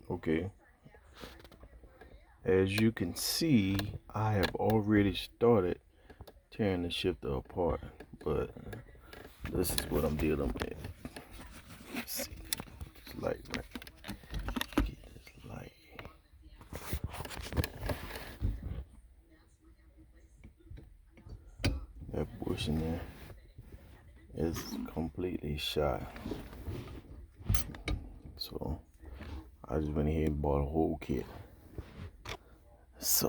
Okay, as you can see, I have already started tearing the shifter apart, but this is what I'm dealing with. Let's see, this light right. Get this light. That bushing there is completely shot. So I just went ahead and bought a whole kit. So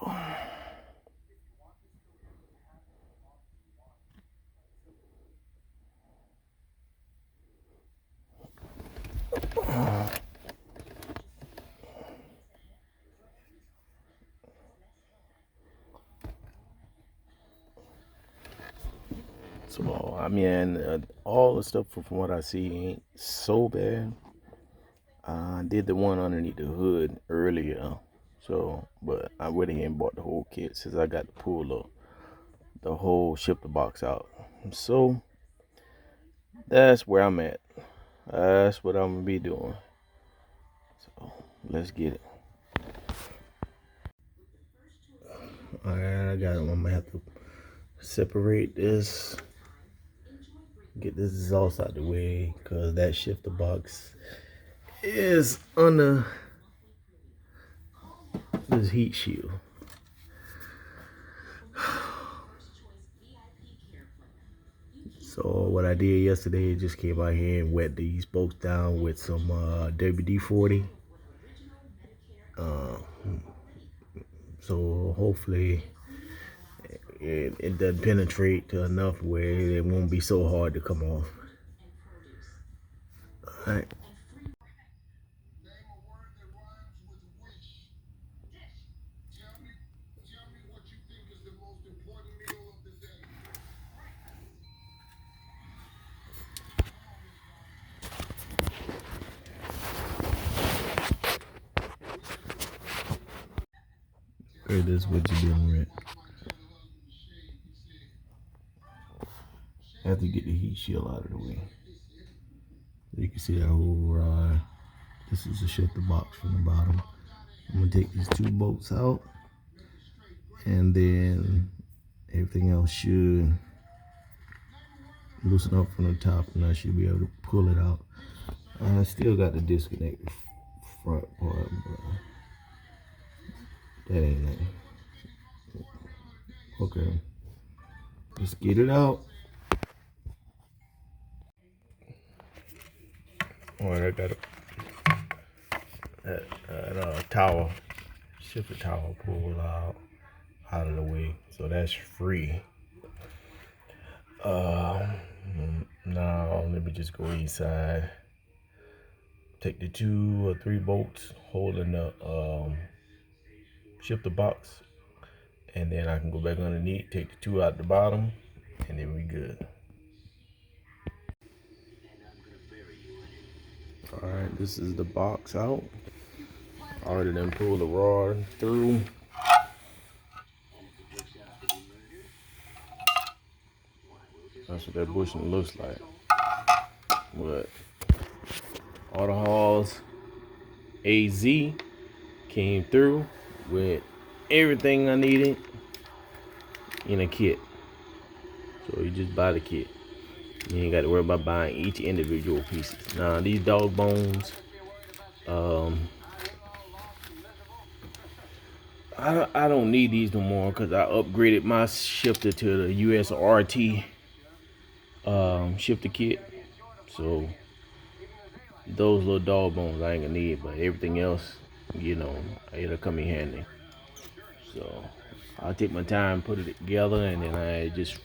I mean, all the stuff from what I see ain't so bad. I did the one underneath the hood earlier, so but I went ahead and bought the whole kit since I got to pull the whole shifter box out. So that's where I'm at. That's what I'm gonna be doing. So let's get it. Alright, I'm gonna have to separate this, get this exhaust out the way, cause that shifter box is under this heat shield. So what I did yesterday, just came out here and wet these bolts down with some WD-40. So hopefully it doesn't penetrate to enough where it won't be so hard to come off. All right. Okay, this is what you're dealing with. I have to get the heat shield out of the way. You can see that whole rod. This is the shifter box from the bottom. I'm gonna take these two bolts out, and then everything else should loosen up from the top, and I should be able to pull it out. I still got to disconnect the front part, but that ain't nothing. Okay, let's get it out. All right, I got a towel, shifter towel pulled out of the way, so that's free. Now let me just go inside. Take the 2 or 3 bolts holding the shifter box, and then I can go back underneath, take the 2 out the bottom, and then we good. All right, this is the box out. I already done pulled the rod through. That's what that bushing looks like. But Autohausaz AZ came through with everything I needed in a kit. So you just buy the kit. You ain't got to worry about buying each individual pieces. Now these dog bones, I don't need these no more because I upgraded my shifter to the USRT shifter kit. So those little dog bones I ain't gonna need, but everything else, it'll come in handy. So I'll take my time, put it together, and then I just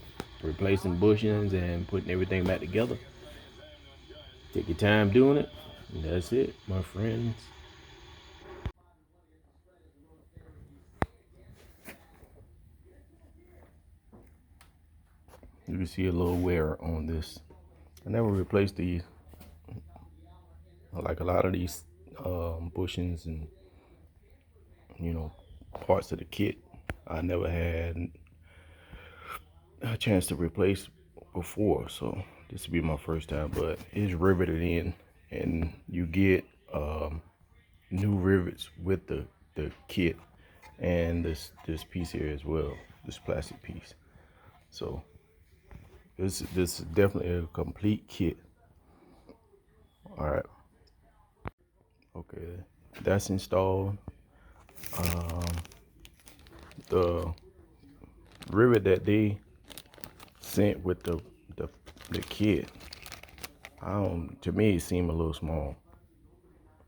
replacing bushings and putting everything back together. Take your time doing it, and that's it, my friends. You can see a little wear on this. I never replaced these. Like a lot of these bushings and parts of the kit, I never had a chance to replace before, so this will be my first time. But it's riveted in, and you get new rivets with the kit and this piece here as well, this plastic piece. So this is definitely a complete kit. All right. Okay, that's installed. The rivet that they sent with the, the kit, to me it seemed a little small,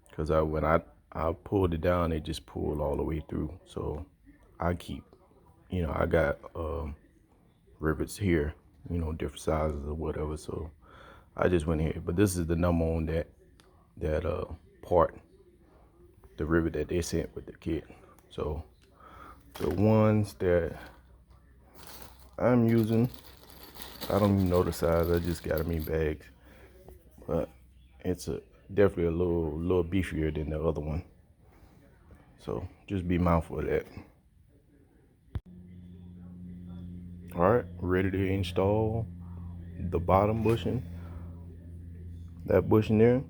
because I pulled it down, it just pulled all the way through. So I keep, I got rivets here, different sizes or whatever. So I just went here, but this is the number on that part, the rivet that they sent with the kit. So the ones that I'm using, I don't even know the size. I just got them in bags, but it's definitely a little beefier than the other one. So just be mindful of that. All right, ready to install the bottom bushing. That bushing there.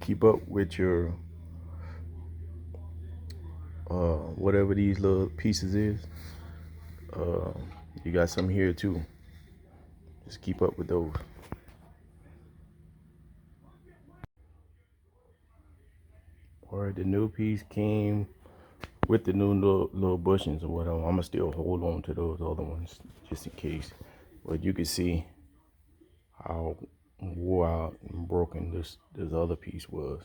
Keep up with your whatever these little pieces is. You got some here too. Just keep up with those. All right, the new piece came with the new little bushings or whatever. I'm gonna still hold on to those other ones just in case. But you can see how wore out and broken this other piece was.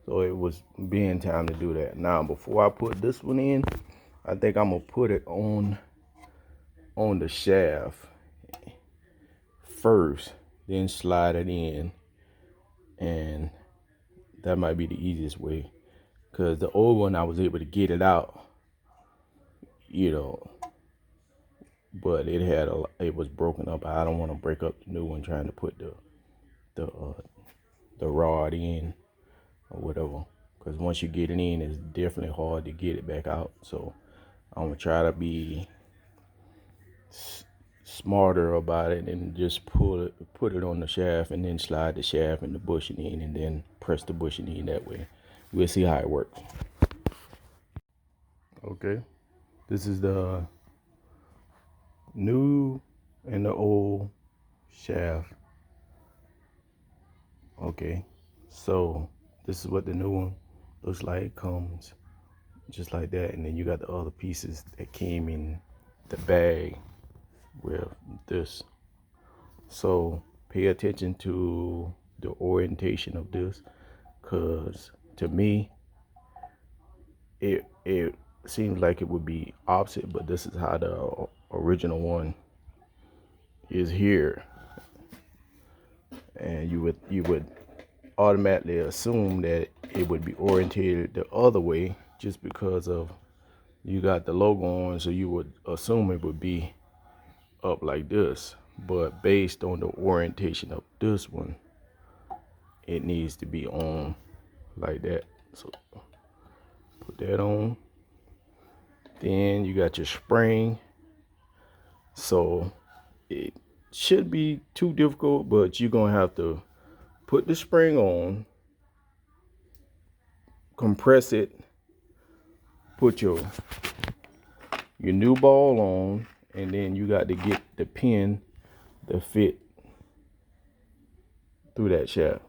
So it was being time to do that. Now before I put this one in, I think I'm gonna put it on the shaft first, then slide it in, and that might be the easiest way. Cause the old one I was able to get it out, but it was broken up. I don't want to break up the new one trying to put the rod in or whatever. Because once you get it in, it's definitely hard to get it back out. So I'm gonna try to be smarter about it and just put it on the shaft, and then slide the shaft and the bushing in, and then press the bushing in that way. We'll see how it works. Okay, this is the new and the old shaft. Okay, so this is what the new one looks like. It comes just like that, and then you got the other pieces that came in the bag with this. So pay attention to the orientation of this, because to me it seems like it would be opposite, but this is how the original one is here. And you would automatically assume that it would be orientated the other way, just because of you got the logo on, so you would assume it would be up like this. But based on the orientation of this one, it needs to be on like that. So put that on. Then you got your spring. So it should be too difficult, but you're gonna have to put the spring on, compress it, put your new ball on, and then you got to get the pin to fit through that shaft.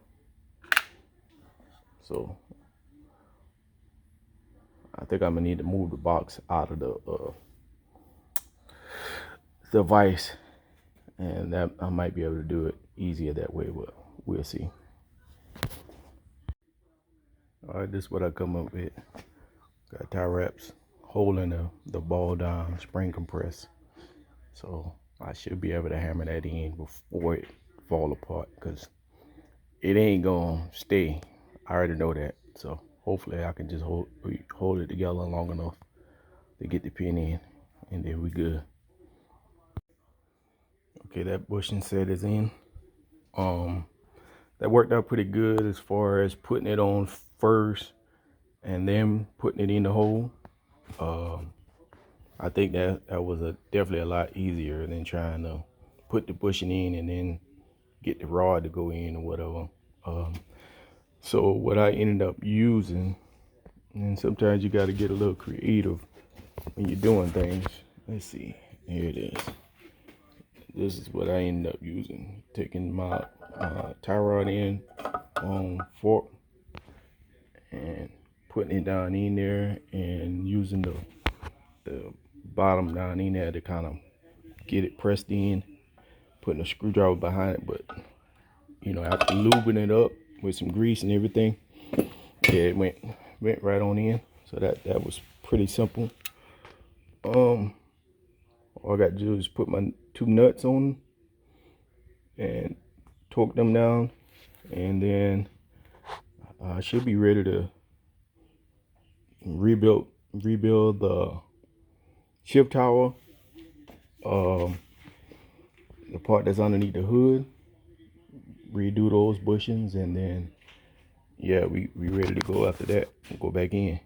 So I think I'm gonna need to move the box out of the vise, and that I might be able to do it easier that way, but we'll see. All right, this is what I come up with. Got tie wraps holding the ball down, spring compress. So I should be able to hammer that in before it fall apart, because it ain't gonna stay. I already know that. So hopefully I can just hold it together long enough to get the pin in, and then we good. Okay, that bushing set is in. That worked out pretty good as far as putting it on first and then putting it in the hole. I think that was definitely a lot easier than trying to put the bushing in and then get the rod to go in or whatever. So what I ended up using, and sometimes you got to get a little creative when you're doing things. Let's see, here it is. This is what I ended up using. Taking my tie rod in on fork and putting it down in there and using the bottom down in there to kind of get it pressed in, putting a screwdriver behind it. But you know, after lubing it up with some grease and everything, yeah, it went right on in. So that was pretty simple. All I got to do is put my 2 nuts on and torque them down, and then I should be ready to rebuild the shift tower, the part that's underneath the hood, redo those bushings, and then yeah, we ready to go after that. We'll go back in.